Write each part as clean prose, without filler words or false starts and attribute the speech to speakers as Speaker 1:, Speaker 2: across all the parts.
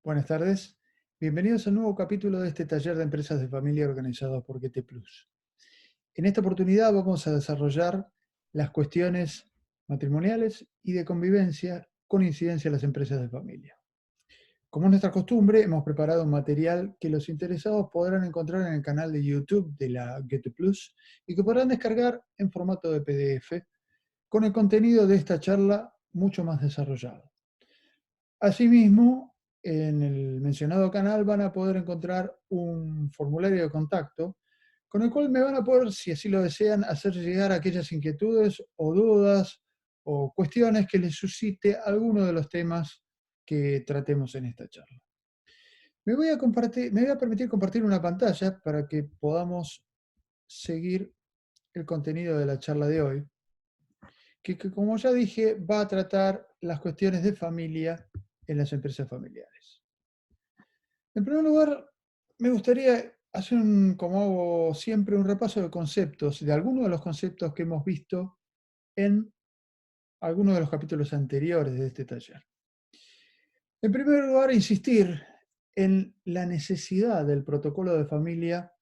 Speaker 1: Buenas tardes. Bienvenidos a un nuevo capítulo de este taller de empresas de familia organizado por GT Plus. En esta oportunidad vamos a desarrollar las cuestiones matrimoniales y de convivencia con incidencia en las empresas de familia. Como es nuestra costumbre, hemos preparado un material que los interesados podrán encontrar en el canal de YouTube de la GT Plus y que podrán descargar en formato de PDF con el contenido de esta charla mucho más desarrollado. Asimismo, en el mencionado canal van a poder encontrar un formulario de contacto con el cual me van a poder, si así lo desean, hacer llegar aquellas inquietudes o dudas o cuestiones que les suscite alguno de los temas que tratemos en esta charla. Me voy a permitir compartir una pantalla para que podamos seguir el contenido de la charla de hoy, que como ya dije, va a tratar las cuestiones de familia en las empresas familiares. En primer lugar, me gustaría hacer, como hago siempre, un repaso de conceptos, de algunos de los conceptos que hemos visto en algunos de los capítulos anteriores de este taller. En primer lugar, insistir en la necesidad del protocolo de familia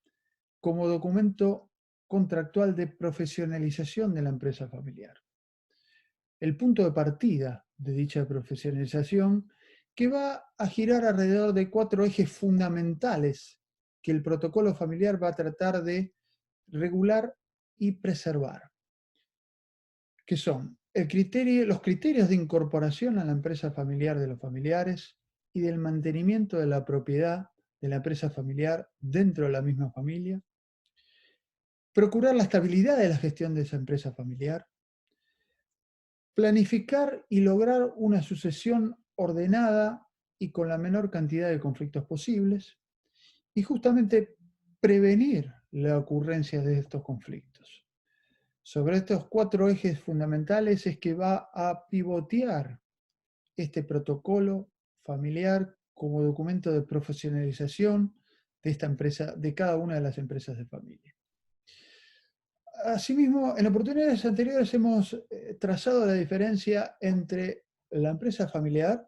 Speaker 1: como documento contractual de profesionalización de la empresa familiar. El punto de partida de dicha profesionalización que va a girar alrededor de 4 ejes fundamentales que el protocolo familiar va a tratar de regular y preservar, que son los criterios de incorporación a la empresa familiar de los familiares y del mantenimiento de la propiedad de la empresa familiar dentro de la misma familia, procurar la estabilidad de la gestión de esa empresa familiar, planificar y lograr una sucesión ordenada y con la menor cantidad de conflictos posibles, y justamente prevenir la ocurrencia de estos conflictos. Sobre estos 4 ejes fundamentales es que va a pivotear este protocolo familiar como documento de profesionalización de esta empresa, de cada una de las empresas de familia. Asimismo, en oportunidades anteriores hemos trazado la diferencia entre la empresa familiar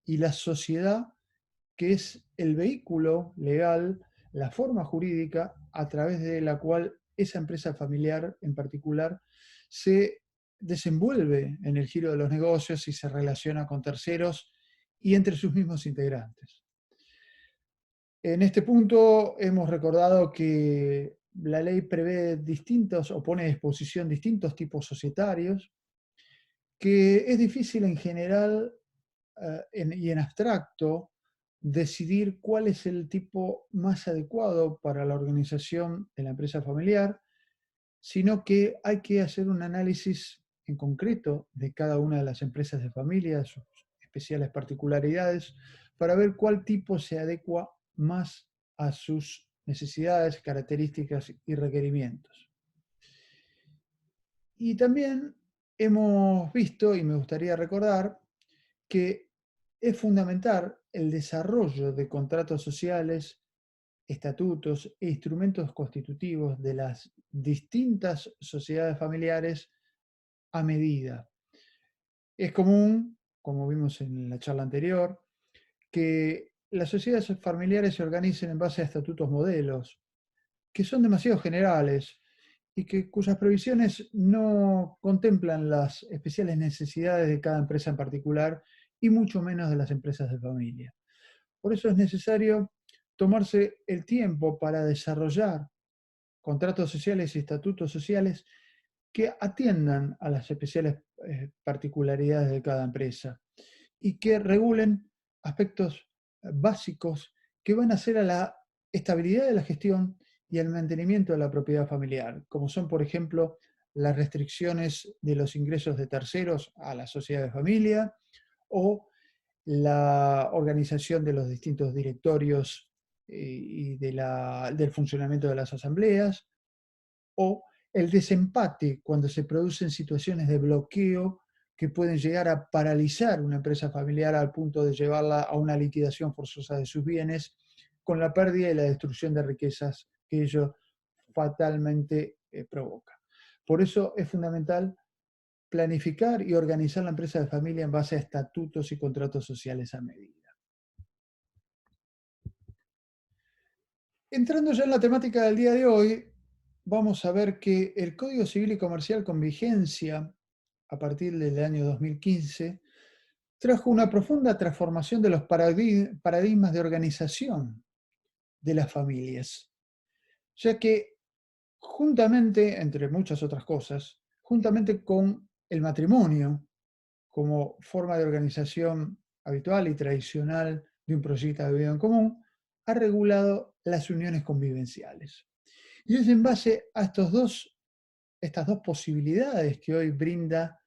Speaker 1: y la sociedad, que es el vehículo legal, la forma jurídica a través de la cual esa empresa familiar en particular se desenvuelve en el giro de los negocios y se relaciona con terceros y entre sus mismos integrantes. En este punto hemos recordado que la ley prevé distintos o pone a disposición distintos tipos societarios, que es difícil en general y en abstracto decidir cuál es el tipo más adecuado para la organización de la empresa familiar, sino que hay que hacer un análisis en concreto de cada una de las empresas de familia, sus especiales particularidades, para ver cuál tipo se adecua más a sus necesidades, características y requerimientos. Y también hemos visto, y me gustaría recordar, que es fundamental el desarrollo de contratos sociales, estatutos e instrumentos constitutivos de las distintas sociedades familiares a medida. Es común, como vimos en la charla anterior, que las sociedades familiares se organicen en base a estatutos modelos, que son demasiado generales y cuyas previsiones no contemplan las especiales necesidades de cada empresa en particular y mucho menos de las empresas de familia. Por eso es necesario tomarse el tiempo para desarrollar contratos sociales y estatutos sociales que atiendan a las especiales particularidades de cada empresa y que regulen aspectos básicos que van a hacer a la estabilidad de la gestión y al mantenimiento de la propiedad familiar, como son, por ejemplo, las restricciones de los ingresos de terceros a la sociedad de familia o la organización de los distintos directorios y del funcionamiento de las asambleas, o el desempate cuando se producen situaciones de bloqueo que pueden llegar a paralizar una empresa familiar al punto de llevarla a una liquidación forzosa de sus bienes, con la pérdida y la destrucción de riquezas que ello fatalmente provoca. Por eso es fundamental planificar y organizar la empresa de familia en base a estatutos y contratos sociales a medida. Entrando ya en la temática del día de hoy, vamos a ver que el Código Civil y Comercial con vigencia a partir del año 2015 trajo una profunda transformación de los paradigmas de organización de las familias, ya que juntamente, entre muchas otras cosas, juntamente con el matrimonio como forma de organización habitual y tradicional de un proyecto de vida en común, ha regulado las uniones convivenciales. Y es en base a estas dos posibilidades que hoy brinda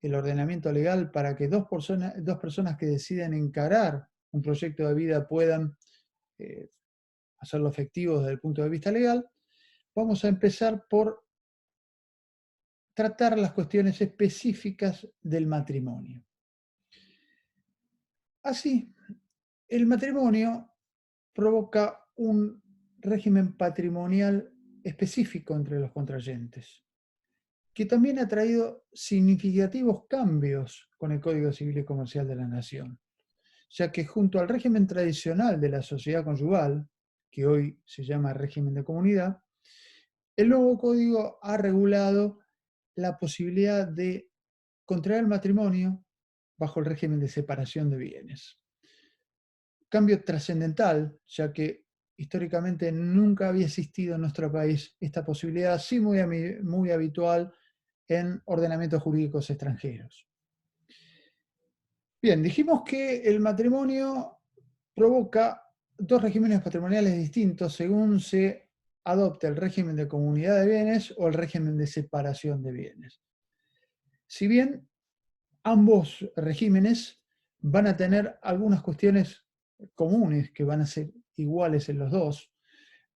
Speaker 1: el ordenamiento legal para que dos personas que deciden encarar un proyecto de vida puedan eh, hacerlo efectivo desde el punto de vista legal, vamos a empezar por tratar las cuestiones específicas del matrimonio. Así, el matrimonio provoca un régimen patrimonial específico entre los contrayentes, que también ha traído significativos cambios con el Código Civil y Comercial de la Nación, ya que junto al régimen tradicional de la sociedad conyugal, que hoy se llama régimen de comunidad, el nuevo código ha regulado la posibilidad de contraer matrimonio bajo el régimen de separación de bienes. Cambio trascendental, ya que históricamente nunca había existido en nuestro país esta posibilidad, sí muy habitual en ordenamientos jurídicos extranjeros. Bien, dijimos que el matrimonio provoca dos regímenes patrimoniales distintos según se adopte el régimen de comunidad de bienes o el régimen de separación de bienes. Si bien ambos regímenes van a tener algunas cuestiones comunes que van a ser iguales en los dos,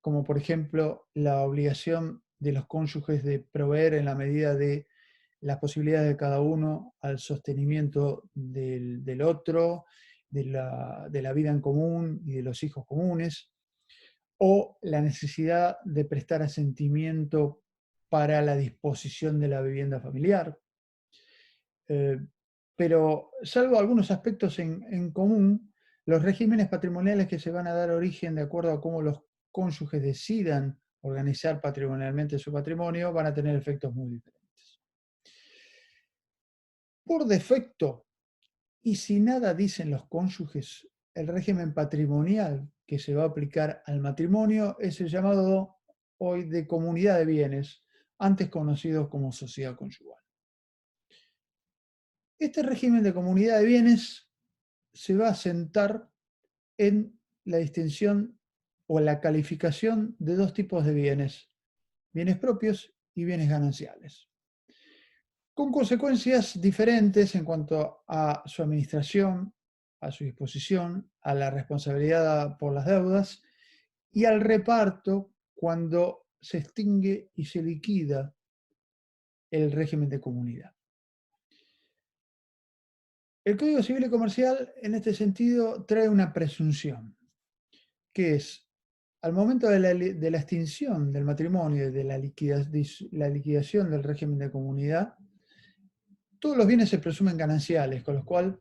Speaker 1: como por ejemplo la obligación de los cónyuges de proveer en la medida de las posibilidades de cada uno al sostenimiento del otro, de la vida en común y de los hijos comunes, o la necesidad de prestar asentimiento para la disposición de la vivienda familiar. Eh, pero salvo algunos aspectos en común, los regímenes patrimoniales que se van a dar origen de acuerdo a cómo los cónyuges decidan organizar patrimonialmente su patrimonio van a tener efectos muy diferentes. Por defecto, y si nada dicen los cónyuges, el régimen patrimonial que se va a aplicar al matrimonio es el llamado hoy de comunidad de bienes, antes conocido como sociedad conyugal. Este régimen de comunidad de bienes se va a sentar en la distinción o la calificación de dos tipos de bienes propios y bienes gananciales, con consecuencias diferentes en cuanto a su administración, a su disposición, a la responsabilidad por las deudas y al reparto cuando se extingue y se liquida el régimen de comunidad. El Código Civil y Comercial, en este sentido, trae una presunción, que es, al momento de la extinción del matrimonio y de la liquidación del régimen de comunidad, todos los bienes se presumen gananciales, con lo cual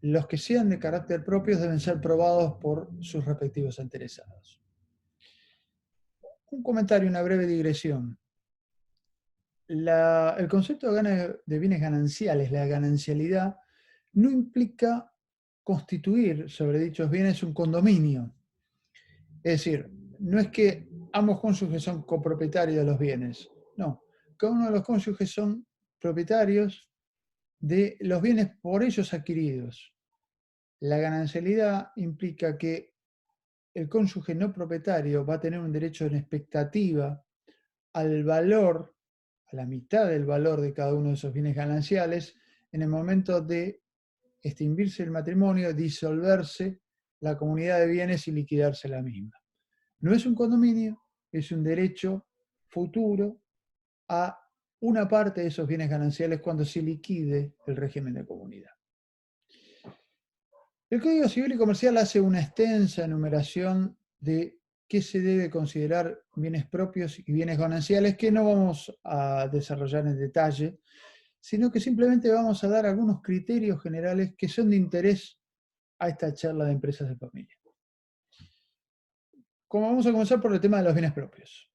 Speaker 1: los que sean de carácter propio deben ser probados por sus respectivos interesados. Un comentario, una breve digresión. El concepto de bienes gananciales, la ganancialidad, no implica constituir sobre dichos bienes un condominio. Es decir, no es que ambos cónyuges son copropietarios de los bienes. No, cada uno de los cónyuges son propietarios de los bienes por ellos adquiridos. La ganancialidad implica que el cónyuge no propietario va a tener un derecho en expectativa al valor, a la mitad del valor de cada uno de esos bienes gananciales, en el momento de extinguirse el matrimonio, disolverse la comunidad de bienes y liquidarse la misma. No es un condominio, es un derecho futuro a una parte de esos bienes gananciales cuando se liquide el régimen de comunidad. El Código Civil y Comercial hace una extensa enumeración de qué se debe considerar bienes propios y bienes gananciales que no vamos a desarrollar en detalle, sino que simplemente vamos a dar algunos criterios generales que son de interés a esta charla de empresas de familia. Como vamos a comenzar por el tema de los bienes propios.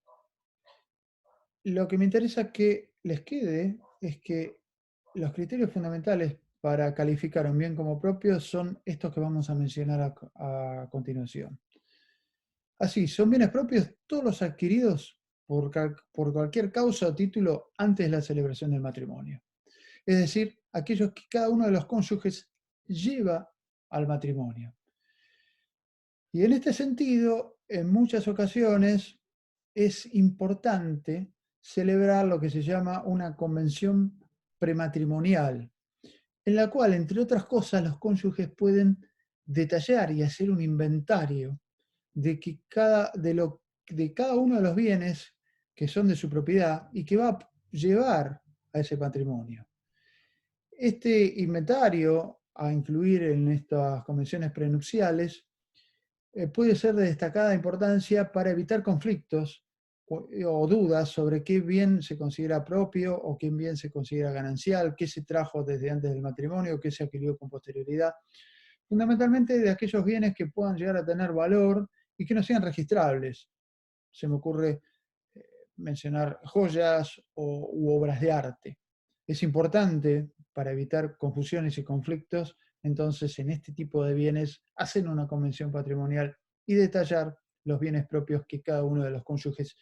Speaker 1: Lo que me interesa que les quede es que los criterios fundamentales para calificar un bien como propio son estos que vamos a mencionar a continuación. Así, son bienes propios todos los adquiridos por cualquier causa o título antes de la celebración del matrimonio. Es decir, aquellos que cada uno de los cónyuges lleva al matrimonio. Y en este sentido, en muchas ocasiones es importante celebrar lo que se llama una convención prematrimonial, en la cual, entre otras cosas, los cónyuges pueden detallar y hacer un inventario de cada uno de los bienes que son de su propiedad y que va a llevar a ese patrimonio. Este inventario a incluir en estas convenciones prenupciales puede ser de destacada importancia para evitar conflictos o dudas sobre qué bien se considera propio o qué bien se considera ganancial, qué se trajo desde antes del matrimonio, qué se adquirió con posterioridad, fundamentalmente de aquellos bienes que puedan llegar a tener valor y que no sean registrables. Se me ocurre mencionar joyas u obras de arte. Es importante para evitar confusiones y conflictos, entonces en este tipo de bienes hacer una convención patrimonial y detallar los bienes propios que cada uno de los cónyuges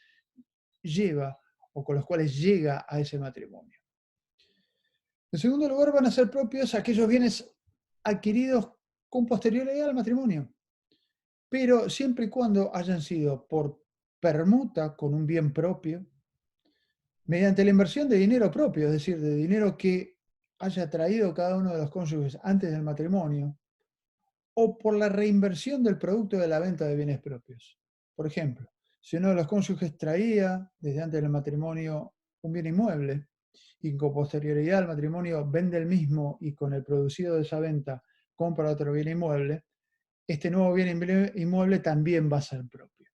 Speaker 1: lleva o con los cuales llega a ese matrimonio. En segundo lugar, van a ser propios aquellos bienes adquiridos con posterioridad al matrimonio, pero siempre y cuando hayan sido por permuta con un bien propio, mediante la inversión de dinero propio, es decir, de dinero que haya traído cada uno de los cónyuges antes del matrimonio, o por la reinversión del producto de la venta de bienes propios. Por ejemplo, si uno de los cónyuges traía desde antes del matrimonio un bien inmueble y con posterioridad al matrimonio vende el mismo y con el producido de esa venta compra otro bien inmueble, este nuevo bien inmueble también va a ser propio.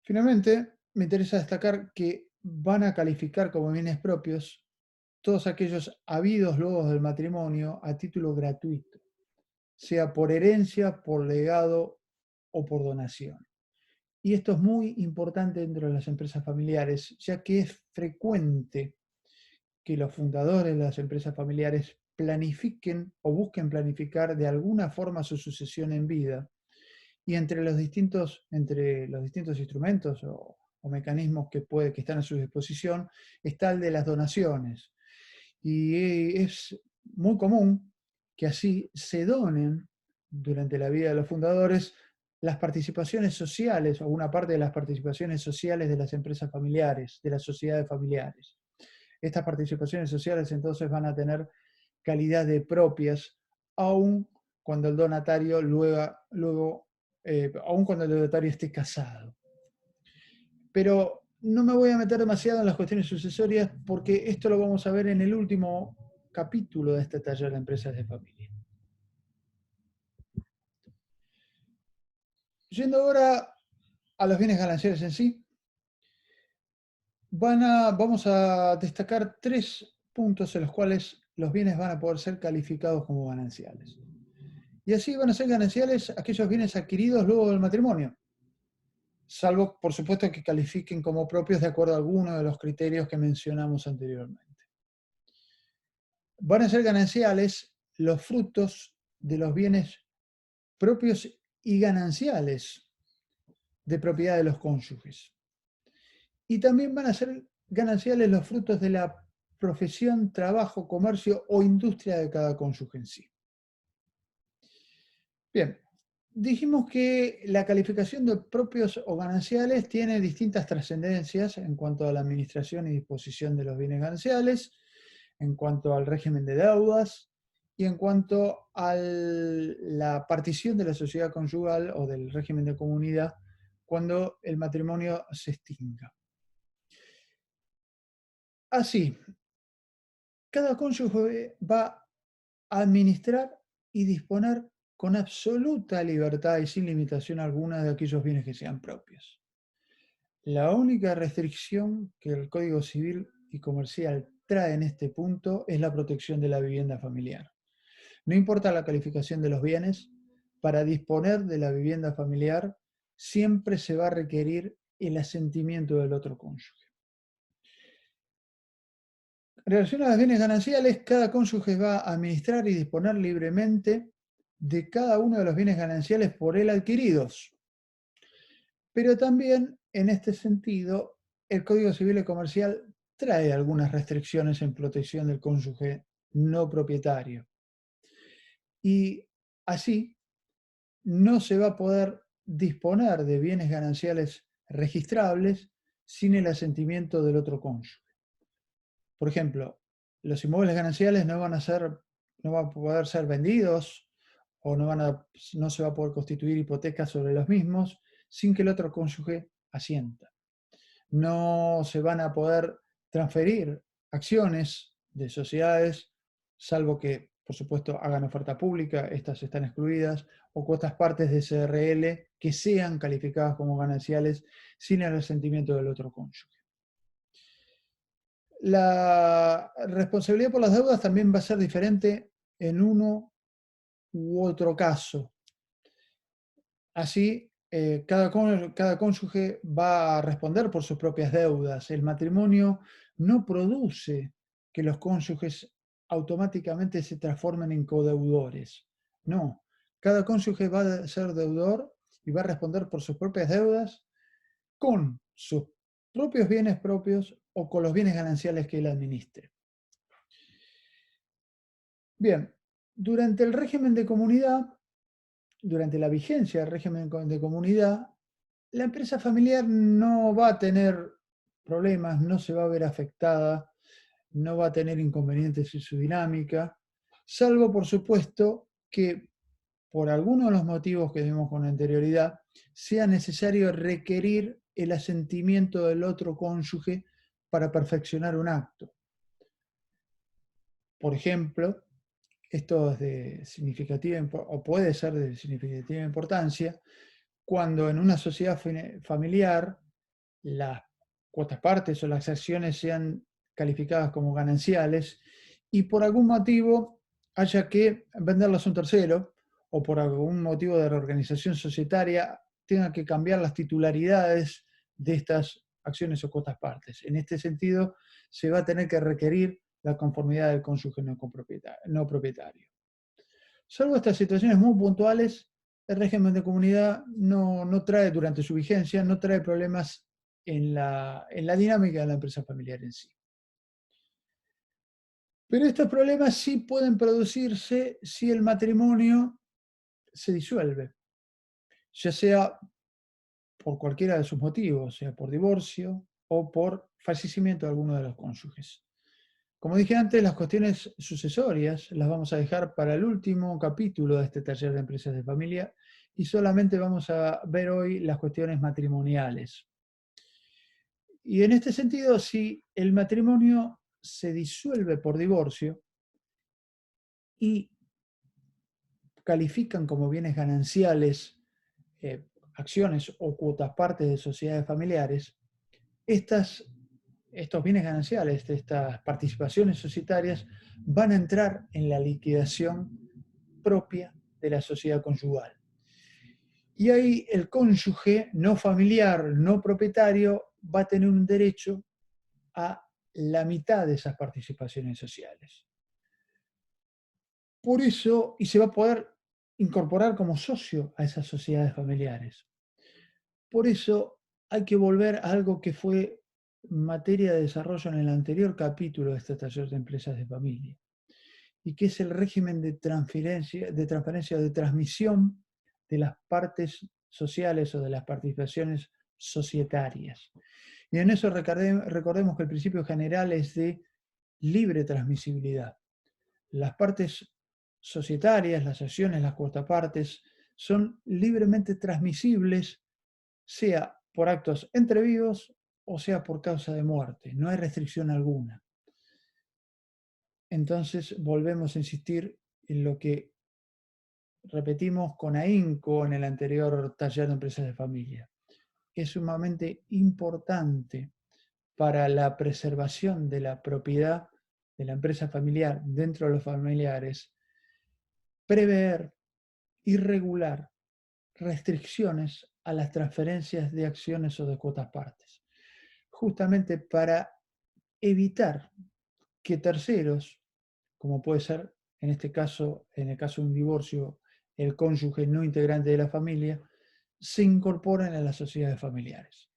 Speaker 1: Finalmente, me interesa destacar que van a calificar como bienes propios todos aquellos habidos luego del matrimonio a título gratuito, sea por herencia, por legado o por donación. Y esto es muy importante dentro de las empresas familiares, ya que es frecuente que los fundadores de las empresas familiares planifiquen o busquen planificar de alguna forma su sucesión en vida. Y entre los distintos instrumentos o mecanismos que están a su disposición está el de las donaciones. Y es muy común que así se donen durante la vida de los fundadores las participaciones sociales o una parte de las participaciones sociales de las empresas familiares, de las sociedades familiares. Estas participaciones sociales entonces van a tener calidad de propias, aun cuando el donatario aun cuando el donatario esté casado. Pero no me voy a meter demasiado en las cuestiones sucesorias porque esto lo vamos a ver en el último capítulo de este taller de empresas de familia. Yendo ahora a los bienes gananciales en sí, vamos a destacar 3 puntos en los cuales los bienes van a poder ser calificados como gananciales. Y así van a ser gananciales aquellos bienes adquiridos luego del matrimonio, salvo, por supuesto, que califiquen como propios de acuerdo a alguno de los criterios que mencionamos anteriormente. Van a ser gananciales los frutos de los bienes propios y gananciales de propiedad de los cónyuges. Y también van a ser gananciales los frutos de la profesión, trabajo, comercio o industria de cada cónyuge en sí. Bien, dijimos que la calificación de propios o gananciales tiene distintas trascendencias en cuanto a la administración y disposición de los bienes gananciales, en cuanto al régimen de deudas y en cuanto a la partición de la sociedad conyugal o del régimen de comunidad cuando el matrimonio se extinga. Así, cada cónyuge va a administrar y disponer con absoluta libertad y sin limitación alguna de aquellos bienes que sean propios. La única restricción que el Código Civil y Comercial trae en este punto es la protección de la vivienda familiar. No importa la calificación de los bienes, para disponer de la vivienda familiar, siempre se va a requerir el asentimiento del otro cónyuge. En relación a los bienes gananciales, cada cónyuge va a administrar y disponer libremente de cada uno de los bienes gananciales por él adquiridos. Pero también, en este sentido, el Código Civil y Comercial trae algunas restricciones en protección del cónyuge no propietario. Y así no se va a poder disponer de bienes gananciales registrables sin el asentimiento del otro cónyuge. Por ejemplo, los inmuebles gananciales no van a poder ser vendidos o no se va a poder constituir hipoteca sobre los mismos sin que el otro cónyuge asienta. No se van a poder transferir acciones de sociedades, salvo que, por supuesto, hagan oferta pública, estas están excluidas, o cuotas partes de SRL que sean calificadas como gananciales sin el asentimiento del otro cónyuge. La responsabilidad por las deudas también va a ser diferente en uno u otro caso. Así, cada cónyuge va a responder por sus propias deudas. El matrimonio no produce que los cónyuges automáticamente se transformen en codeudores. No, cada cónyuge va a ser deudor y va a responder por sus propias deudas con sus propios bienes propios o con los bienes gananciales que él administre. Bien, durante el régimen de comunidad, durante la vigencia del régimen de comunidad, la empresa familiar no va a tener problemas, no se va a ver afectada, no va a tener inconvenientes en su dinámica, salvo por supuesto que por alguno de los motivos que vimos con anterioridad, sea necesario requerir el asentimiento del otro cónyuge para perfeccionar un acto. Por ejemplo, esto es de significativa o puede ser de significativa importancia cuando en una sociedad familiar las cuotas partes o las acciones sean calificadas como gananciales y por algún motivo haya que venderlas a un tercero o por algún motivo de reorganización societaria tenga que cambiar las titularidades de estas acciones o cuotas partes. En este sentido, se va a tener que requerir la conformidad del cónyuge no propietario. Salvo estas situaciones muy puntuales, el régimen de comunidad no trae durante su vigencia, no trae problemas en la dinámica de la empresa familiar en sí. Pero estos problemas sí pueden producirse si el matrimonio se disuelve, ya sea por cualquiera de sus motivos, sea por divorcio o por fallecimiento de alguno de los cónyuges. Como dije antes, las cuestiones sucesorias las vamos a dejar para el último capítulo de este taller de empresas de familia y solamente vamos a ver hoy las cuestiones matrimoniales. Y en este sentido, si el matrimonio se disuelve por divorcio y califican como bienes gananciales acciones o cuotas partes de sociedades familiares, estos bienes gananciales, estas participaciones societarias, van a entrar en la liquidación propia de la sociedad conyugal. Y ahí el cónyuge no familiar, no propietario, va a tener un derecho a la mitad de esas participaciones sociales. Por eso, y se va a poder incorporar como socio a esas sociedades familiares. Por eso hay que volver a algo que fue materia de desarrollo en el anterior capítulo de este taller de empresas de familia, y que es el régimen de transferencia o de transmisión de las partes sociales o de las participaciones societarias. Y en eso recordemos que el principio general es de libre transmisibilidad. Las partes societarias, las acciones, las cuotapartes, son libremente transmisibles, sea por actos entre vivos o sea por causa de muerte. No hay restricción alguna. Entonces volvemos a insistir en lo que repetimos con ahínco en el anterior taller de empresas de familia. Es sumamente importante para la preservación de la propiedad de la empresa familiar dentro de los familiares prever y regular restricciones a las transferencias de acciones o de cuotas partes, justamente para evitar que terceros, como puede ser en este caso, en el caso de un divorcio, el cónyuge no integrante de la familia, se incorporen a las sociedades familiares.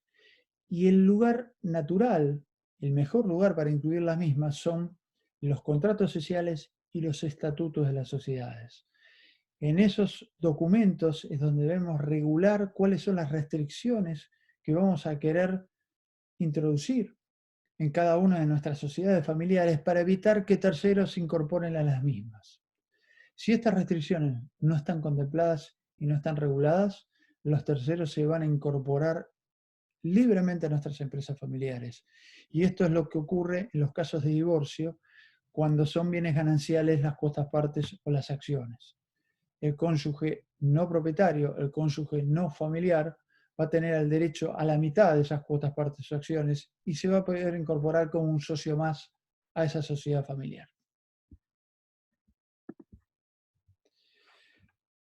Speaker 1: Y el lugar natural, el mejor lugar para incluir las mismas son los contratos sociales y los estatutos de las sociedades. En esos documentos es donde debemos regular cuáles son las restricciones que vamos a querer introducir en cada una de nuestras sociedades familiares para evitar que terceros se incorporen a las mismas. Si estas restricciones no están contempladas y no están reguladas, los terceros se van a incorporar libremente a nuestras empresas familiares. Y esto es lo que ocurre en los casos de divorcio, cuando son bienes gananciales las cuotas partes o las acciones. El cónyuge no propietario, el cónyuge no familiar, va a tener el derecho a la mitad de esas cuotas partes o acciones y se va a poder incorporar como un socio más a esa sociedad familiar.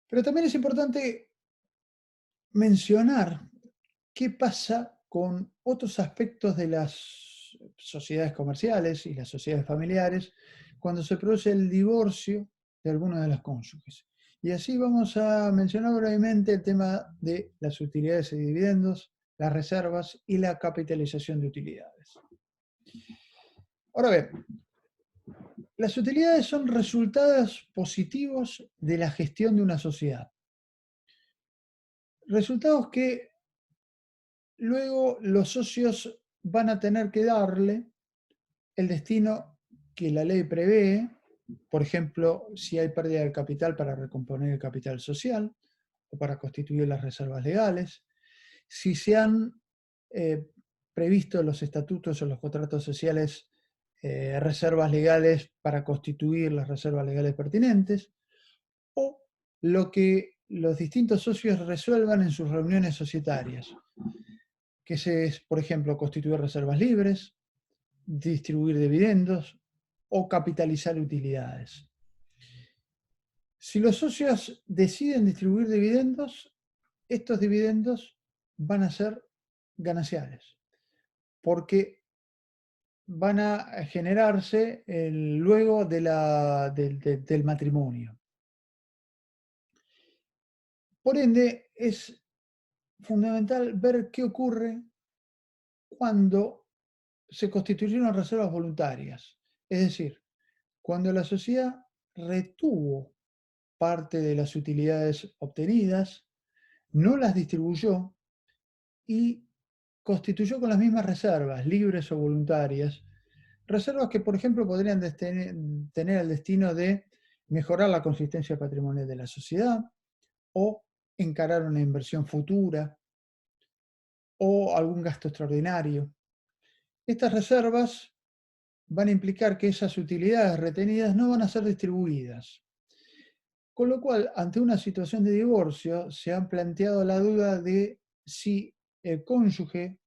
Speaker 1: Pero también es importante mencionar qué pasa con otros aspectos de las sociedades comerciales y las sociedades familiares cuando se produce el divorcio de alguno de los cónyuges. Y así vamos a mencionar brevemente el tema de las utilidades y dividendos, las reservas y la capitalización de utilidades. Ahora bien, las utilidades son resultados positivos de la gestión de una sociedad. Resultados que luego los socios van a tener que darle el destino que la ley prevé, por ejemplo, si hay pérdida del capital para recomponer el capital social o para constituir las reservas legales, si se han eh, previsto en los estatutos o los contratos sociales reservas legales para constituir las reservas legales pertinentes, o lo que los distintos socios resuelvan en sus reuniones societarias, que es, por ejemplo, constituir reservas libres, distribuir dividendos o capitalizar utilidades. Si los socios deciden distribuir dividendos, estos dividendos van a ser gananciales, porque van a generarse luego del matrimonio. Por ende, es fundamental ver qué ocurre cuando se constituyeron reservas voluntarias. Es decir, cuando la sociedad retuvo parte de las utilidades obtenidas, no las distribuyó y constituyó con las mismas reservas, libres o voluntarias, reservas que, por ejemplo, podrían tener el destino de mejorar la consistencia patrimonial de la sociedad o encarar una inversión futura o algún gasto extraordinario. Estas reservas van a implicar que esas utilidades retenidas no van a ser distribuidas. Con lo cual, ante una situación de divorcio, se han planteado la duda de si el cónyuge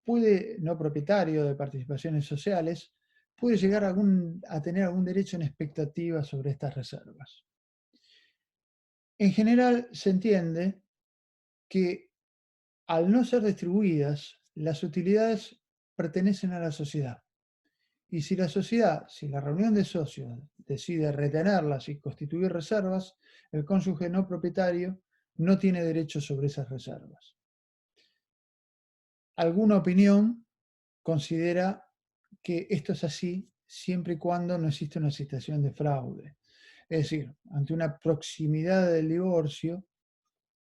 Speaker 1: puede, no propietario de participaciones sociales, puede llegar a tener algún derecho en expectativa sobre estas reservas. En general, se entiende que al no ser distribuidas, las utilidades pertenecen a la sociedad. Y si la sociedad, si la reunión de socios decide retenerlas y constituir reservas, el cónyuge no propietario no tiene derecho sobre esas reservas. Alguna opinión considera que esto es así siempre y cuando no existe una situación de fraude. Es decir, ante una proximidad del divorcio,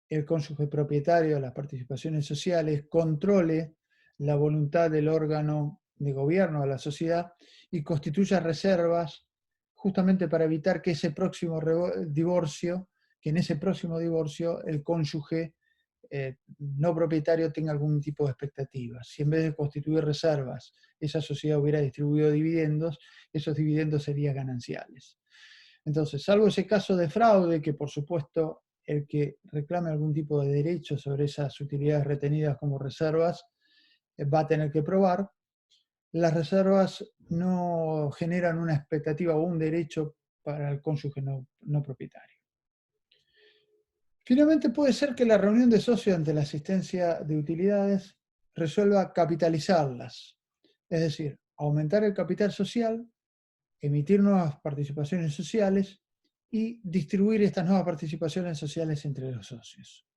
Speaker 1: el cónyuge propietario de las participaciones sociales controle la voluntad del órgano de gobierno de la sociedad y constituya reservas justamente para evitar que ese próximo divorcio, que en ese próximo divorcio el cónyuge no propietario tenga algún tipo de expectativa. Si en vez de constituir reservas esa sociedad hubiera distribuido dividendos, esos dividendos serían gananciales. Entonces, salvo ese caso de fraude, que por supuesto el que reclame algún tipo de derecho sobre esas utilidades retenidas como reservas va a tener que probar, las reservas no generan una expectativa o un derecho para el cónyuge no propietario. Finalmente puede ser que la reunión de socios ante la asistencia de utilidades resuelva capitalizarlas, es decir, aumentar el capital social, emitir nuevas participaciones sociales y distribuir estas nuevas participaciones sociales entre los socios.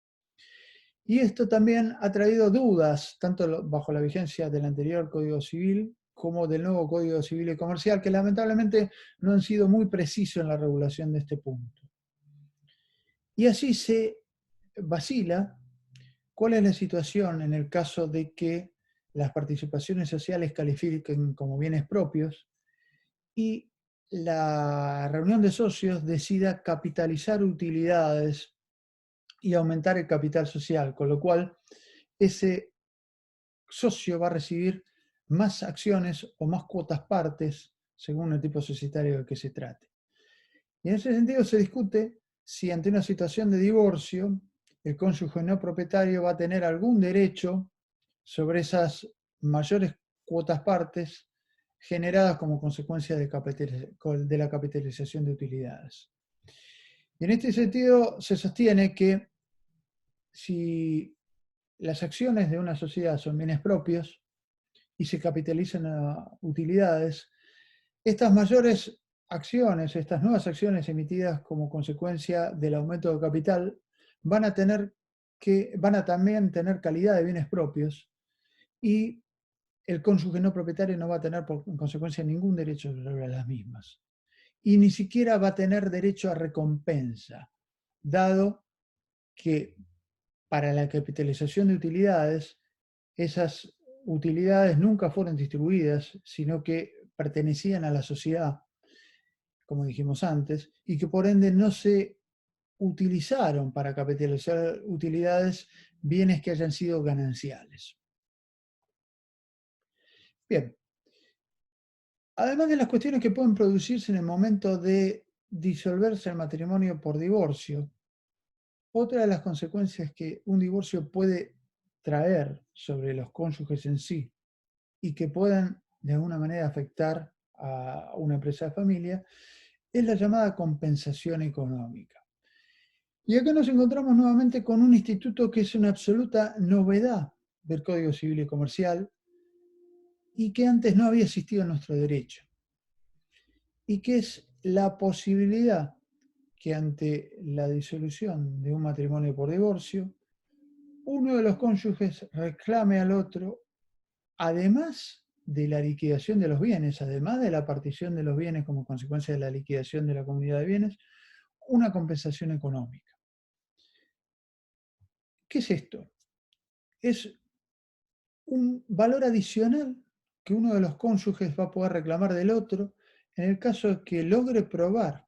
Speaker 1: Y esto también ha traído dudas, tanto bajo la vigencia del anterior Código Civil como del nuevo Código Civil y Comercial, que lamentablemente no han sido muy precisos en la regulación de este punto. Y así se vacila cuál es la situación en el caso de que las participaciones sociales califiquen como bienes propios y la reunión de socios decida capitalizar utilidades y aumentar el capital social, con lo cual ese socio va a recibir más acciones o más cuotas partes según el tipo societario del que se trate. Y en ese sentido se discute si ante una situación de divorcio el cónyuge no propietario va a tener algún derecho sobre esas mayores cuotas partes generadas como consecuencia de la capitalización de utilidades. Y en este sentido se sostiene que si las acciones de una sociedad son bienes propios y se capitalizan a utilidades, estas mayores acciones, estas nuevas acciones emitidas como consecuencia del aumento de capital, van a también tener calidad de bienes propios y el cónyuge no propietario no va a tener en consecuencia ningún derecho sobre las mismas. Y ni siquiera va a tener derecho a recompensa, dado que para la capitalización de utilidades, esas utilidades nunca fueron distribuidas, sino que pertenecían a la sociedad, como dijimos antes, y que por ende no se utilizaron para capitalizar utilidades bienes que hayan sido gananciales. Bien, además de las cuestiones que pueden producirse en el momento de disolverse el matrimonio por divorcio, otra de las consecuencias que un divorcio puede traer sobre los cónyuges en sí y que puedan de alguna manera afectar a una empresa de familia es la llamada compensación económica. Y acá nos encontramos nuevamente con un instituto que es una absoluta novedad del Código Civil y Comercial y que antes no había existido en nuestro derecho. Y que es la posibilidad que ante la disolución de un matrimonio por divorcio, uno de los cónyuges reclame al otro, además de la liquidación de los bienes, además de la partición de los bienes como consecuencia de la liquidación de la comunidad de bienes, una compensación económica. ¿Qué es esto? Es un valor adicional que uno de los cónyuges va a poder reclamar del otro en el caso de que logre probar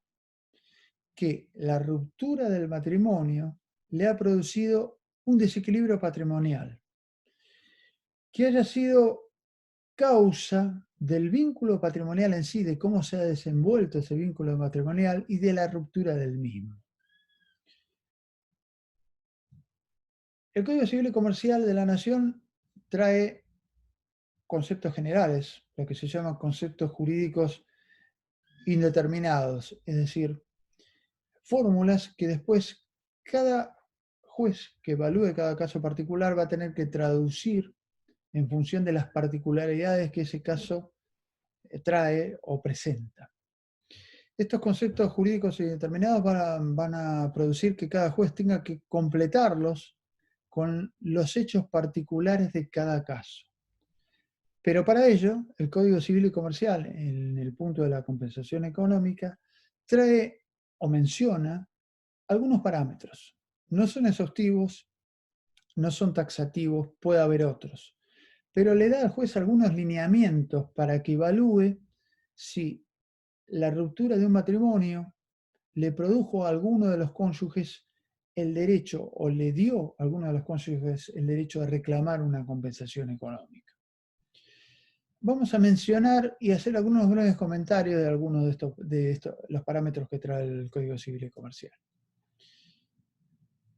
Speaker 1: que la ruptura del matrimonio le ha producido un desequilibrio patrimonial, que haya sido causa del vínculo patrimonial en sí, de cómo se ha desenvuelto ese vínculo matrimonial y de la ruptura del mismo. El Código Civil y Comercial de la Nación trae conceptos generales, lo que se llaman conceptos jurídicos indeterminados, es decir, fórmulas que después cada juez que evalúe cada caso particular va a tener que traducir en función de las particularidades que ese caso trae o presenta. Estos conceptos jurídicos indeterminados van a producir que cada juez tenga que completarlos con los hechos particulares de cada caso. Pero para ello, el Código Civil y Comercial, en el punto de la compensación económica, trae o menciona algunos parámetros. No son exhaustivos, no son taxativos, puede haber otros. Pero le da al juez algunos lineamientos para que evalúe si la ruptura de un matrimonio le produjo a alguno de los cónyuges el derecho o le dio a alguno de los cónyuges el derecho de reclamar una compensación económica. Vamos a mencionar y hacer algunos breves comentarios de algunos de los parámetros que trae el Código Civil y Comercial.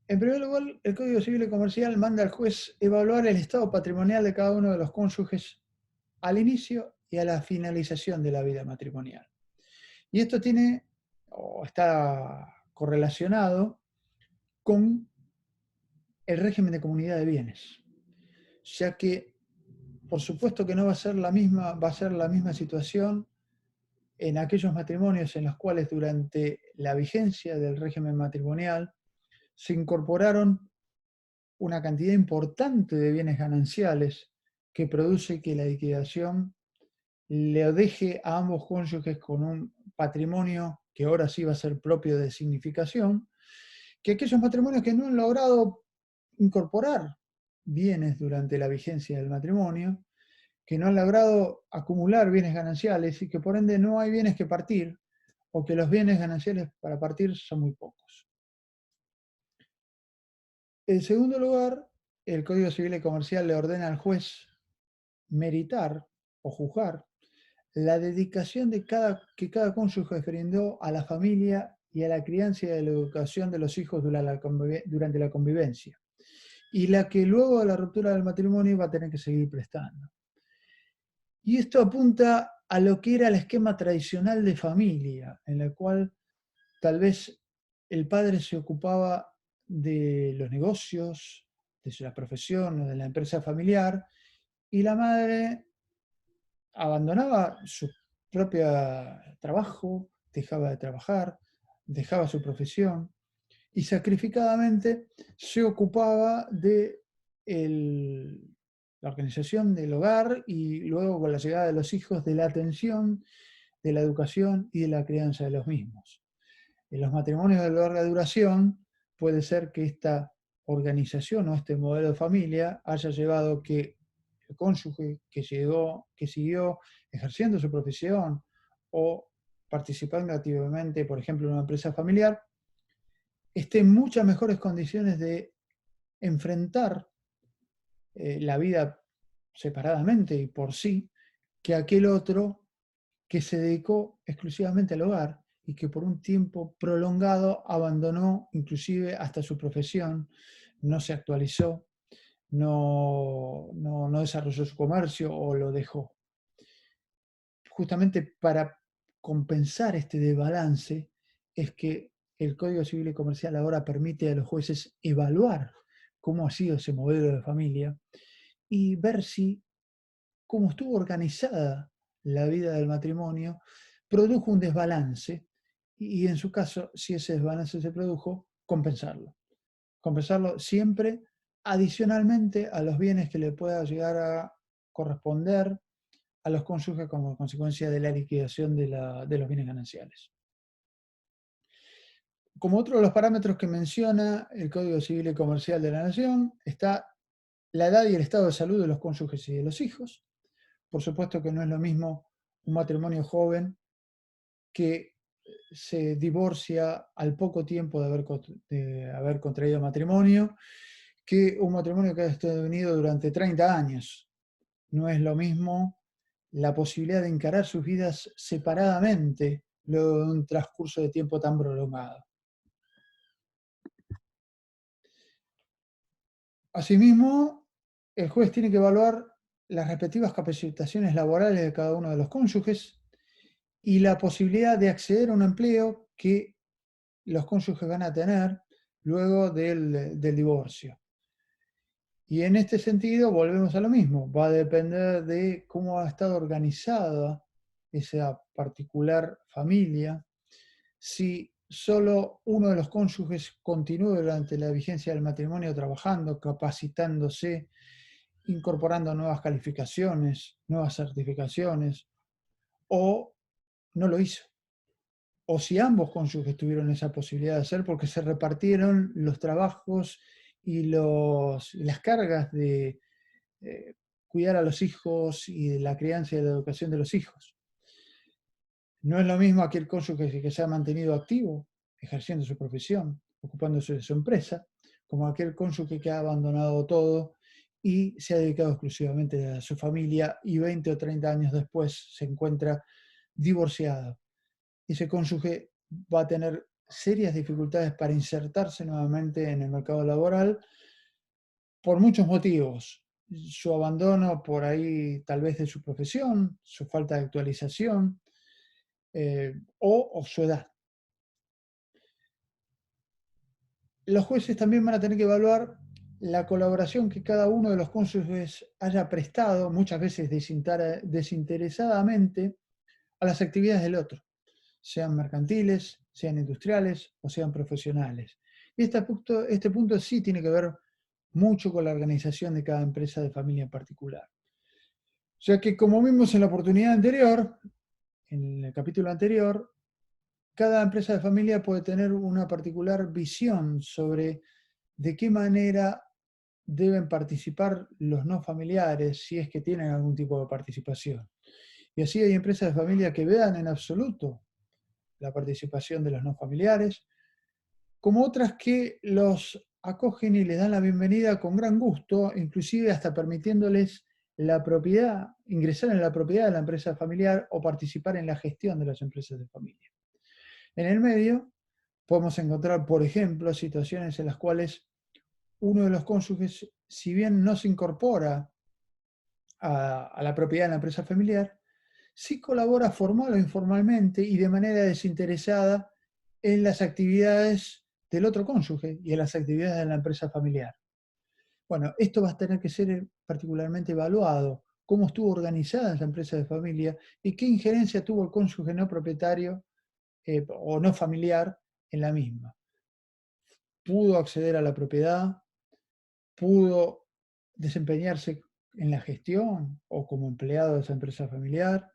Speaker 1: En primer lugar, el Código Civil y Comercial manda al juez evaluar el estado patrimonial de cada uno de los cónyuges al inicio y a la finalización de la vida matrimonial. Y esto tiene o está correlacionado con el régimen de comunidad de bienes, ya que por supuesto que no va a ser va a ser la misma situación en aquellos matrimonios en los cuales durante la vigencia del régimen matrimonial se incorporaron una cantidad importante de bienes gananciales que produce que la liquidación le deje a ambos cónyuges con un patrimonio que ahora sí va a ser propio de significación, que aquellos matrimonios que no han logrado incorporar bienes durante la vigencia del matrimonio, que no han logrado acumular bienes gananciales y que por ende no hay bienes que partir, o que los bienes gananciales para partir son muy pocos. En segundo lugar, el Código Civil y Comercial le ordena al juez meritar o juzgar la dedicación que cada cónyuge brindó a la familia y a la crianza y a la educación de los hijos durante la convivencia, y la que luego de la ruptura del matrimonio va a tener que seguir prestando. Y esto apunta a lo que era el esquema tradicional de familia, en el cual tal vez el padre se ocupaba de los negocios, de la profesión o de la empresa familiar, y la madre abandonaba su propio trabajo, dejaba de trabajar, dejaba su profesión y sacrificadamente se ocupaba de la organización del hogar y luego con la llegada de los hijos de la atención, de la educación y de la crianza de los mismos. En los matrimonios de larga duración puede ser que esta organización o este modelo de familia haya llevado que el cónyuge que siguió ejerciendo su profesión o participando activamente, por ejemplo, en una empresa familiar, esté en muchas mejores condiciones de enfrentar la vida separadamente y por sí, que aquel otro que se dedicó exclusivamente al hogar y que por un tiempo prolongado abandonó inclusive hasta su profesión, no se actualizó, no desarrolló su comercio o lo dejó. Justamente para compensar este desbalance es que el Código Civil y Comercial ahora permite a los jueces evaluar cómo ha sido ese modelo de familia y ver si cómo estuvo organizada la vida del matrimonio produjo un desbalance y en su caso, si ese desbalance se produjo, compensarlo. Compensarlo siempre adicionalmente a los bienes que le pueda llegar a corresponder a los cónyuges como consecuencia de la liquidación de los bienes gananciales. Como otro de los parámetros que menciona el Código Civil y Comercial de la Nación está la edad y el estado de salud de los cónyuges y de los hijos. Por supuesto que no es lo mismo un matrimonio joven que se divorcia al poco tiempo de haber contraído matrimonio que un matrimonio que ha estado unido durante 30 años. No es lo mismo la posibilidad de encarar sus vidas separadamente luego de un transcurso de tiempo tan prolongado. Asimismo, el juez tiene que evaluar las respectivas capacitaciones laborales de cada uno de los cónyuges y la posibilidad de acceder a un empleo que los cónyuges van a tener luego del divorcio. Y en este sentido volvemos a lo mismo, va a depender de cómo ha estado organizada esa particular familia, si solo uno de los cónyuges continúa durante la vigencia del matrimonio trabajando, capacitándose, incorporando nuevas calificaciones, nuevas certificaciones, o no lo hizo. O si ambos cónyuges tuvieron esa posibilidad de hacer porque se repartieron los trabajos y las cargas de cuidar a los hijos y de la crianza y la educación de los hijos. No es lo mismo aquel cónyuge que se ha mantenido activo, ejerciendo su profesión, ocupándose de su empresa, como aquel cónyuge que ha abandonado todo y se ha dedicado exclusivamente a su familia y 20 o 30 años después se encuentra divorciado. Ese cónyuge va a tener serias dificultades para insertarse nuevamente en el mercado laboral por muchos motivos. Su abandono por ahí tal vez de su profesión, su falta de actualización o su edad. Los jueces también van a tener que evaluar la colaboración que cada uno de los cónyuges haya prestado, muchas veces desinteresadamente, a las actividades del otro, sean mercantiles, sean industriales o sean profesionales. Y este punto sí tiene que ver mucho con la organización de cada empresa de familia en particular. O sea que, como vimos en la oportunidad anterior, en el capítulo anterior, cada empresa de familia puede tener una particular visión sobre de qué manera deben participar los no familiares, si es que tienen algún tipo de participación. Y así hay empresas de familia que vean en absoluto la participación de los no familiares, como otras que los acogen y les dan la bienvenida con gran gusto, inclusive hasta permitiéndoles la propiedad, ingresar en la propiedad de la empresa familiar o participar en la gestión de las empresas de familia. En el medio podemos encontrar, por ejemplo, situaciones en las cuales uno de los cónyuges, si bien no se incorpora a la propiedad de la empresa familiar, sí colabora formal o informalmente y de manera desinteresada en las actividades del otro cónyuge y en las actividades de la empresa familiar. Bueno, esto va a tener que ser particularmente evaluado, cómo estuvo organizada esa empresa de familia y qué injerencia tuvo el cónyuge no propietario o no familiar en la misma. ¿Pudo acceder a la propiedad? ¿Pudo desempeñarse en la gestión o como empleado de esa empresa familiar?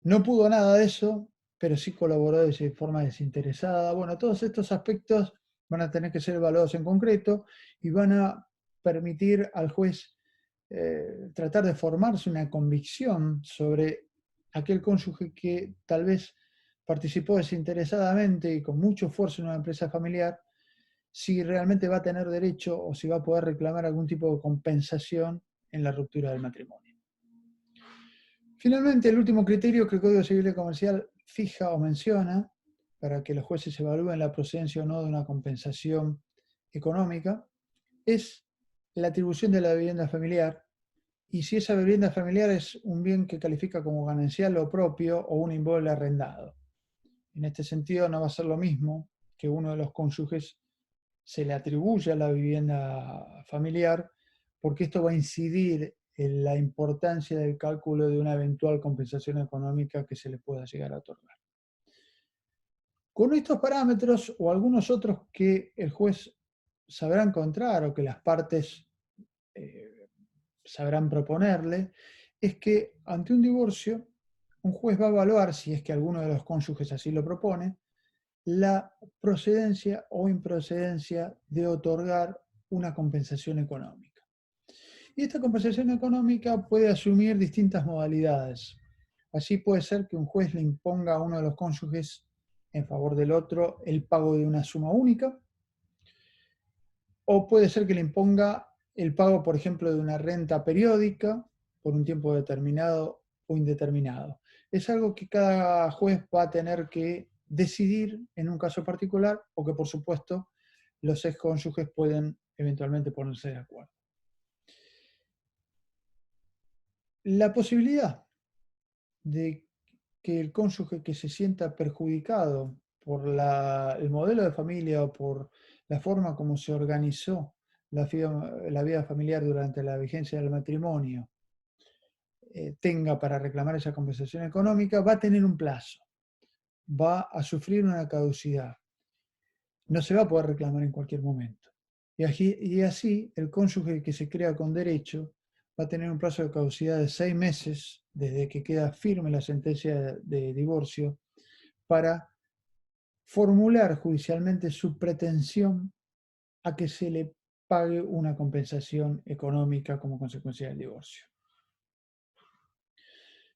Speaker 1: No pudo nada de eso, pero sí colaboró de forma desinteresada. Bueno, todos estos aspectos van a tener que ser evaluados en concreto y van a permitir al juez tratar de formarse una convicción sobre aquel cónyuge que tal vez participó desinteresadamente y con mucho esfuerzo en una empresa familiar, si realmente va a tener derecho o si va a poder reclamar algún tipo de compensación en la ruptura del matrimonio. Finalmente, el último criterio que el Código Civil y Comercial fija o menciona para que los jueces evalúen la procedencia o no de una compensación económica es la atribución de la vivienda familiar y si esa vivienda familiar es un bien que califica como ganancial o propio o un inmueble arrendado. En este sentido, no va a ser lo mismo que uno de los cónyuges se le atribuya la vivienda familiar, porque esto va a incidir en la importancia del cálculo de una eventual compensación económica que se le pueda llegar a otorgar. Con estos parámetros o algunos otros que el juez sabrá encontrar o que las partes sabrán proponerle, es que ante un divorcio, un juez va a evaluar, si es que alguno de los cónyuges así lo propone, la procedencia o improcedencia de otorgar una compensación económica. Y esta compensación económica puede asumir distintas modalidades. Así puede ser que un juez le imponga a uno de los cónyuges en favor del otro el pago de una suma única, o puede ser que le imponga el pago, por ejemplo, de una renta periódica por un tiempo determinado o indeterminado. Es algo que cada juez va a tener que decidir en un caso particular o que, por supuesto, los excónyuges pueden eventualmente ponerse de acuerdo. La posibilidad de que el cónyuge que se sienta perjudicado por el modelo de familia o por la forma como se organizó la vida familiar durante la vigencia del matrimonio tenga para reclamar esa compensación económica, va a tener un plazo, va a sufrir una caducidad, no se va a poder reclamar en cualquier momento. Y así el cónyuge que se crea con derecho va a tener un plazo de caducidad de 6 meses desde que queda firme la sentencia de divorcio para formular judicialmente su pretensión a que se le pague una compensación económica como consecuencia del divorcio.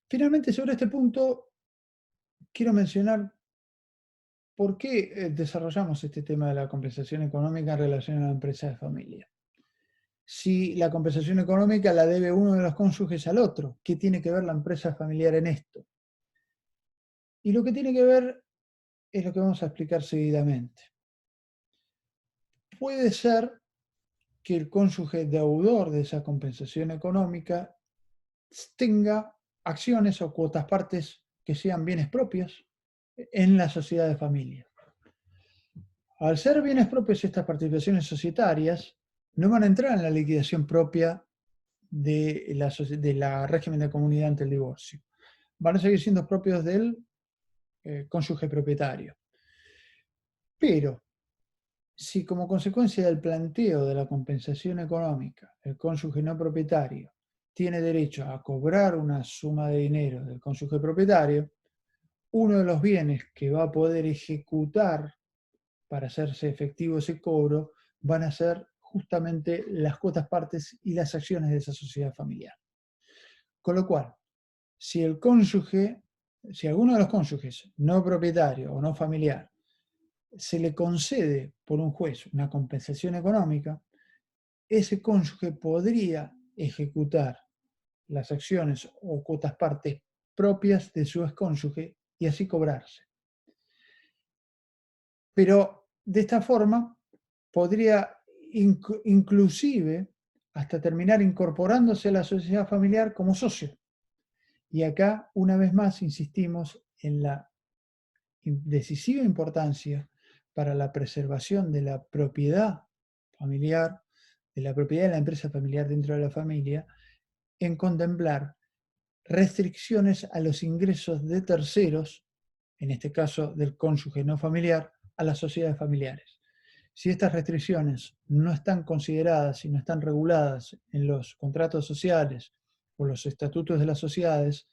Speaker 1: Finalmente, sobre este punto, quiero mencionar por qué desarrollamos este tema de la compensación económica en relación a la empresa de familia. Si la compensación económica la debe uno de los cónyuges al otro, ¿qué tiene que ver la empresa familiar en esto? Y lo que tiene que ver es lo que vamos a explicar seguidamente. Puede ser que el cónyuge deudor de esa compensación económica tenga acciones o cuotas partes que sean bienes propios en la sociedad de familia. Al ser bienes propios, estas participaciones societarias no van a entrar en la liquidación propia de la régimen de comunidad ante el divorcio. Van a seguir siendo propios del cónyuge propietario. Pero, si como consecuencia del planteo de la compensación económica, el cónyuge no propietario tiene derecho a cobrar una suma de dinero del cónyuge propietario, uno de los bienes que va a poder ejecutar para hacerse efectivo ese cobro van a ser justamente las cuotas partes y las acciones de esa sociedad familiar. Con lo cual, si alguno de los cónyuges no propietario o no familiar se le concede por un juez una compensación económica, ese cónyuge podría ejecutar las acciones o cuotas partes propias de su excónyuge y así cobrarse. Pero de esta forma podría inclusive hasta terminar incorporándose a la sociedad familiar como socio. Y acá, una vez más, insistimos en la decisiva importancia para la preservación de la propiedad familiar, de la propiedad de la empresa familiar dentro de la familia, en contemplar restricciones a los ingresos de terceros, en este caso del cónyuge no familiar, a las sociedades familiares. Si estas restricciones no están consideradas y no están reguladas en los contratos sociales o los estatutos de las sociedades,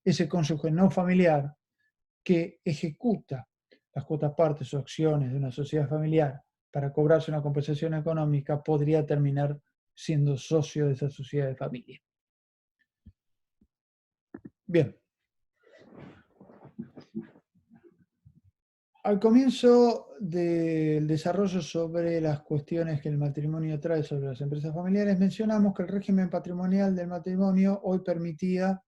Speaker 1: ese cónyuge no familiar que ejecuta las cuotas partes o acciones de una sociedad familiar para cobrarse una compensación económica podría terminar siendo socio de esa sociedad de familia. Bien. Al comienzo del desarrollo sobre las cuestiones que el matrimonio trae sobre las empresas familiares, mencionamos que el régimen patrimonial del matrimonio hoy permitía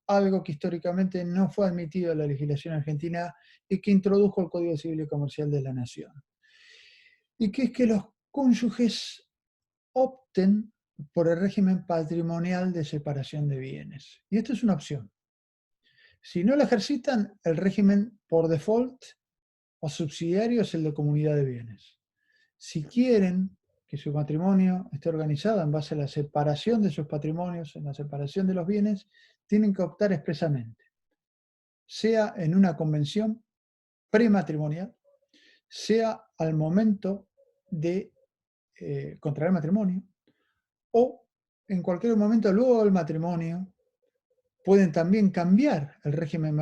Speaker 1: algo que históricamente no fue admitido en la legislación argentina y que introdujo el Código Civil y Comercial de la Nación. Y que es que los cónyuges opten por el régimen patrimonial de separación de bienes. Y esto es una opción. Si no la ejercitan, el régimen por default o subsidiario es el de comunidad de bienes. Si quieren que su matrimonio esté organizado en base a la separación de sus patrimonios, en la separación de los bienes, tienen que optar expresamente, sea en una convención prematrimonial, sea al momento de contraer matrimonio, o en cualquier momento luego del matrimonio, pueden también cambiar el régimen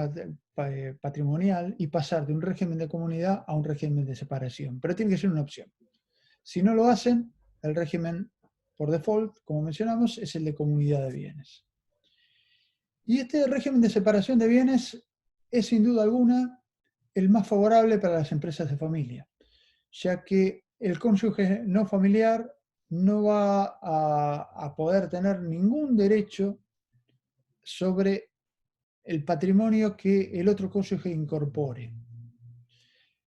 Speaker 1: patrimonial y pasar de un régimen de comunidad a un régimen de separación. Pero tiene que ser una opción. Si no lo hacen, el régimen por default, como mencionamos, es el de comunidad de bienes. Y este régimen de separación de bienes es sin duda alguna el más favorable para las empresas de familia, ya que el cónyuge no familiar no va a poder tener ningún derecho sobre el patrimonio que el otro cónyuge incorpore.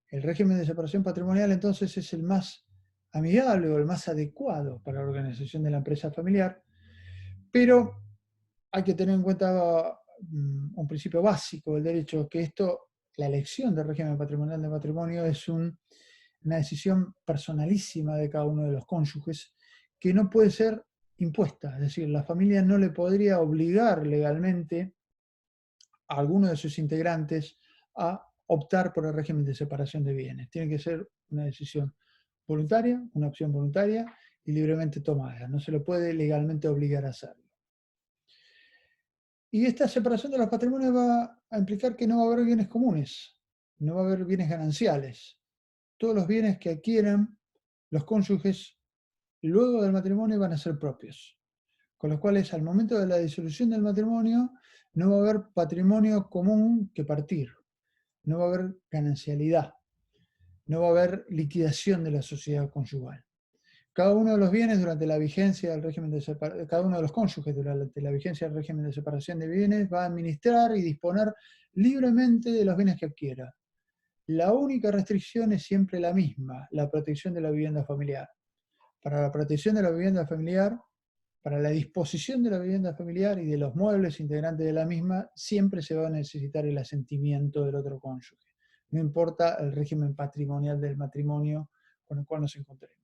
Speaker 1: El régimen de separación patrimonial entonces es el más amigable o el más adecuado para la organización de la empresa familiar, pero hay que tener en cuenta un principio básico del derecho, que la elección del régimen patrimonial de matrimonio es una decisión personalísima de cada uno de los cónyuges que no puede ser impuesta, es decir, la familia no le podría obligar legalmente a alguno de sus integrantes a optar por el régimen de separación de bienes. Tiene que ser una decisión voluntaria, una opción voluntaria y libremente tomada. No se le puede legalmente obligar a hacerlo. Y esta separación de los patrimonios va a implicar que no va a haber bienes comunes, no va a haber bienes gananciales. Todos los bienes que adquieran los cónyuges luego del matrimonio van a ser propios. Con los cuales, al momento de la disolución del matrimonio, no va a haber patrimonio común que partir. No va a haber ganancialidad, no va a haber liquidación de la sociedad conyugal. Cada uno de los bienes durante la vigencia del régimen de separación, cada uno de los cónyuges durante la vigencia del régimen de separación de bienes va a administrar y disponer libremente de los bienes que adquiera. La única restricción es siempre la misma, la protección de la vivienda familiar. Para la protección de la vivienda familiar, para la disposición de la vivienda familiar y de los muebles integrantes de la misma, siempre se va a necesitar el asentimiento del otro cónyuge. no importa el régimen patrimonial del matrimonio con el cual nos encontremos.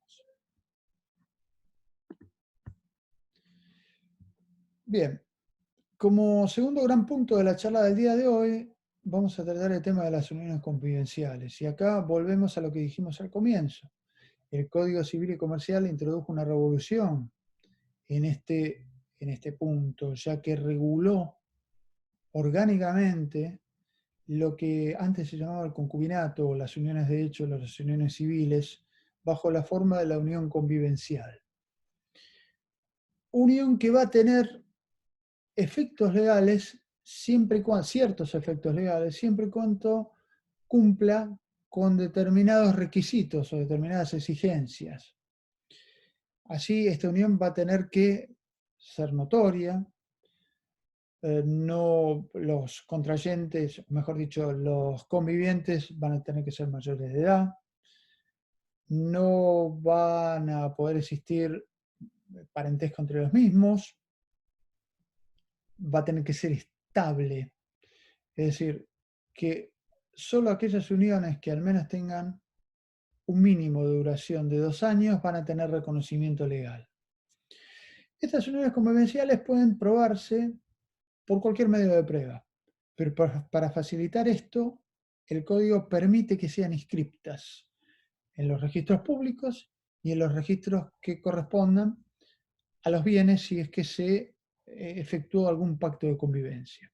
Speaker 1: Bien, como segundo gran punto de la charla del día de hoy, vamos a tratar el tema de las uniones convivenciales. Y acá volvemos a lo que dijimos al comienzo. El Código Civil y Comercial introdujo una revolución en este punto, ya que reguló orgánicamente lo que antes se llamaba el concubinato, o las uniones de hecho, las uniones civiles, bajo la forma de la unión convivencial. Unión que va a tener efectos legales, siempre y cuando, ciertos efectos legales, siempre y cuando cumpla con determinados requisitos o determinadas exigencias. Así, esta unión va a tener que ser notoria, no, los contrayentes, mejor dicho, los convivientes van a tener que ser mayores de edad, no van a poder existir parentesco entre los mismos, va a tener que ser estable, es decir, que solo aquellas uniones que al menos tengan un mínimo de duración de 2 años van a tener reconocimiento legal. Estas uniones convivenciales pueden probarse por cualquier medio de prueba, pero para facilitar esto, el código permite que sean inscriptas en los registros públicos y en los registros que correspondan a los bienes si es que se efectuó algún pacto de convivencia.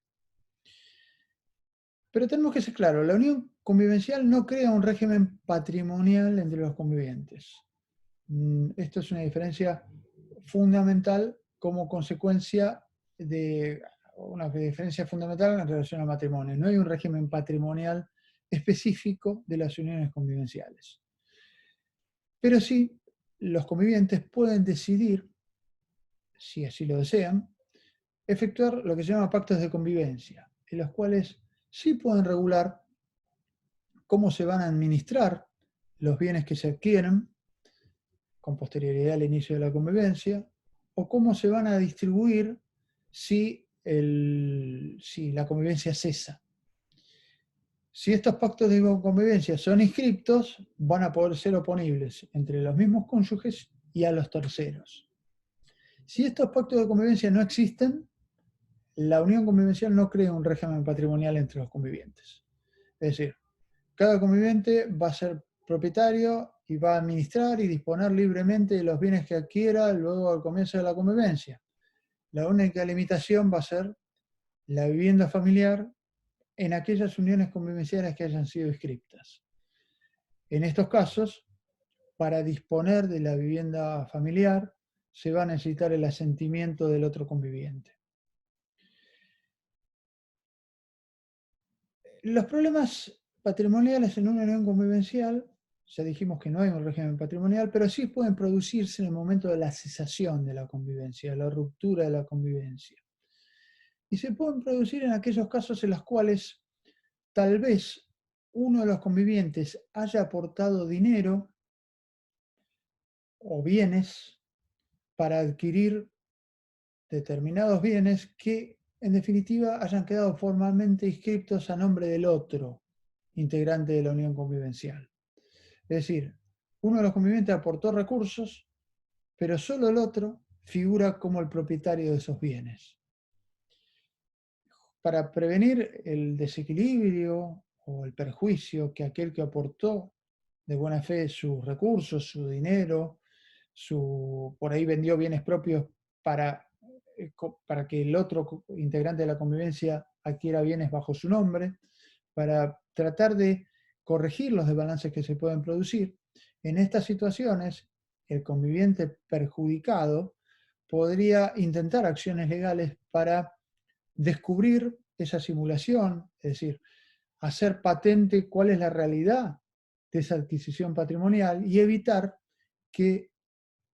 Speaker 1: Pero tenemos que ser claros, la unión convivencial no crea un régimen patrimonial entre los convivientes. Esto es una diferencia fundamental como consecuencia de una diferencia fundamental en relación al matrimonio. No hay un régimen patrimonial específico de las uniones convivenciales. Pero sí, los convivientes pueden decidir, si así lo desean, efectuar lo que se llama pactos de convivencia, en los cuales sí pueden regular cómo se van a administrar los bienes que se adquieren con posterioridad al inicio de la convivencia, o cómo se van a distribuir si la convivencia cesa. Si estos pactos de convivencia son inscriptos, van a poder ser oponibles entre los mismos cónyuges y a los terceros. Si estos pactos de convivencia no existen, la unión convivencial no crea un régimen patrimonial entre los convivientes. Es decir, cada conviviente va a ser propietario y va a administrar y disponer libremente de los bienes que adquiera luego al comienzo de la convivencia. La única limitación va a ser la vivienda familiar en aquellas uniones convivenciales que hayan sido inscriptas. En estos casos, para disponer de la vivienda familiar, se va a necesitar el asentimiento del otro conviviente. Los problemas patrimoniales en una unión convivencial, ya dijimos que no hay un régimen patrimonial, pero sí pueden producirse en el momento de la cesación de la convivencia, la ruptura de la convivencia. Y se pueden producir en aquellos casos en los cuales tal vez uno de los convivientes haya aportado dinero o bienes para adquirir determinados bienes que en definitiva hayan quedado formalmente inscriptos a nombre del otro integrante de la unión convivencial. Es decir, uno de los convivientes aportó recursos, pero solo el otro figura como el propietario de esos bienes. Para prevenir el desequilibrio o el perjuicio que aquel que aportó de buena fe sus recursos, su dinero, por ahí vendió bienes propios para que el otro integrante de la convivencia adquiera bienes bajo su nombre, para tratar de corregir los desbalances que se pueden producir. En estas situaciones, el conviviente perjudicado podría intentar acciones legales para descubrir esa simulación, es decir, hacer patente cuál es la realidad de esa adquisición patrimonial y evitar que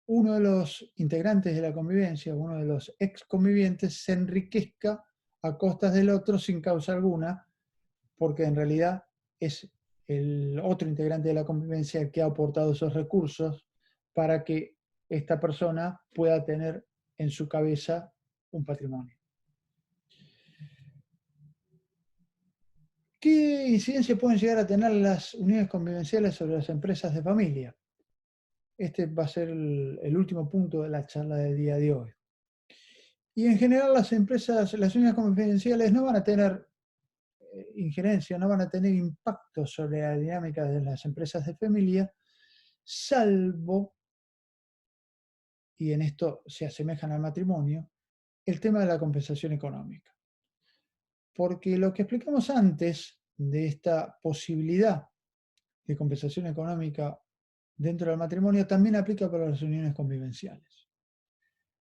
Speaker 1: uno de los integrantes de la convivencia, uno de los ex convivientes, se enriquezca a costas del otro sin causa alguna, porque en realidad es el otro integrante de la convivencia el que ha aportado esos recursos para que esta persona pueda tener en su cabeza un patrimonio. ¿Qué incidencia pueden llegar a tener las uniones convivenciales sobre las empresas de familia? Este va a ser el último punto de la charla del día de hoy. Y en general las empresas, las uniones convivenciales no van a tener injerencia, no van a tener impacto sobre la dinámica de las empresas de familia, salvo, y en esto se asemejan al matrimonio, el tema de la compensación económica. Porque lo que explicamos antes de esta posibilidad de compensación económica dentro del matrimonio también aplica para las uniones convivenciales.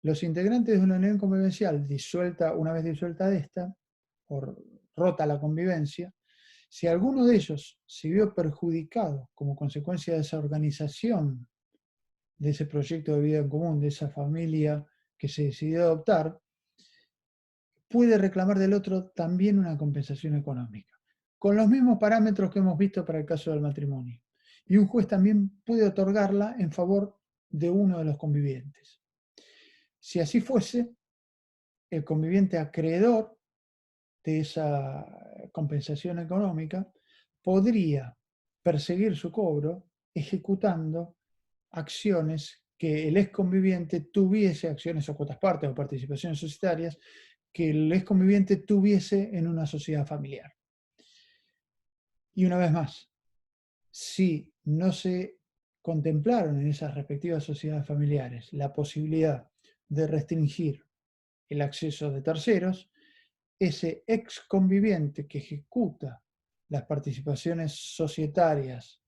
Speaker 1: Los integrantes de una unión convivencial disuelta, una vez disuelta esta, o rota la convivencia, si alguno de ellos se vio perjudicado como consecuencia de esa organización, de ese proyecto de vida en común, de esa familia que se decidió adoptar, puede reclamar del otro también una compensación económica, con los mismos parámetros que hemos visto para el caso del matrimonio. Y un juez también puede otorgarla en favor de uno de los convivientes. Si así fuese, el conviviente acreedor de esa compensación económica podría perseguir su cobro ejecutando acciones que el ex conviviente tuviese, acciones o cuotas partes o participaciones societarias, que el ex conviviente tuviese en una sociedad familiar. Y una vez más, si no se contemplaron en esas respectivas sociedades familiares la posibilidad de restringir el acceso de terceros, ese ex conviviente que ejecuta las participaciones societarias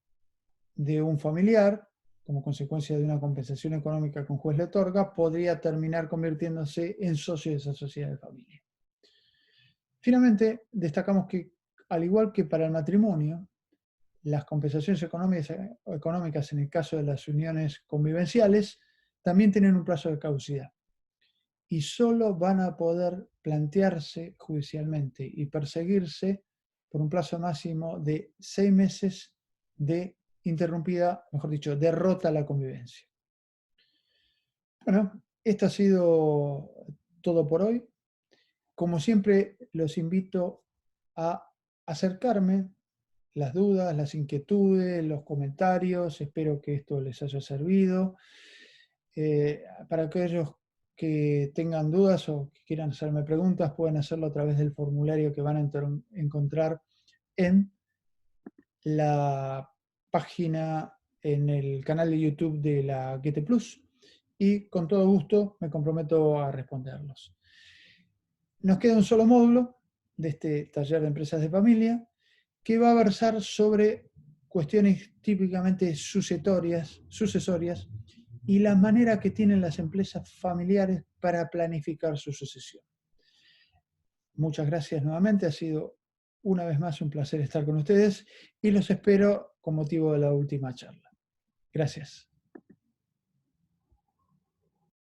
Speaker 1: de un familiar, como consecuencia de una compensación económica que un juez le otorga, podría terminar convirtiéndose en socio de esa sociedad de familia. Finalmente, destacamos que, al igual que para el matrimonio, las compensaciones económicas en el caso de las uniones convivenciales también tienen un plazo de caducidad y solo van a poder plantearse judicialmente y perseguirse por un plazo máximo de 6 meses de interrumpida, mejor dicho, derrota a la convivencia. Bueno, esto ha sido todo por hoy. Como siempre, los invito a acercarme las dudas, las inquietudes, los comentarios. Espero que esto les haya servido. Para aquellos que tengan dudas o que quieran hacerme preguntas, pueden hacerlo a través del formulario que van a encontrar en la página, en el canal de YouTube de la Goethe Plus, y con todo gusto me comprometo a responderlos. Nos queda un solo módulo de este taller de empresas de familia que va a versar sobre cuestiones típicamente sucesorias y la manera que tienen las empresas familiares para planificar su sucesión. Muchas gracias nuevamente, ha sido una vez más un placer estar con ustedes y los espero con motivo de la última charla. Gracias.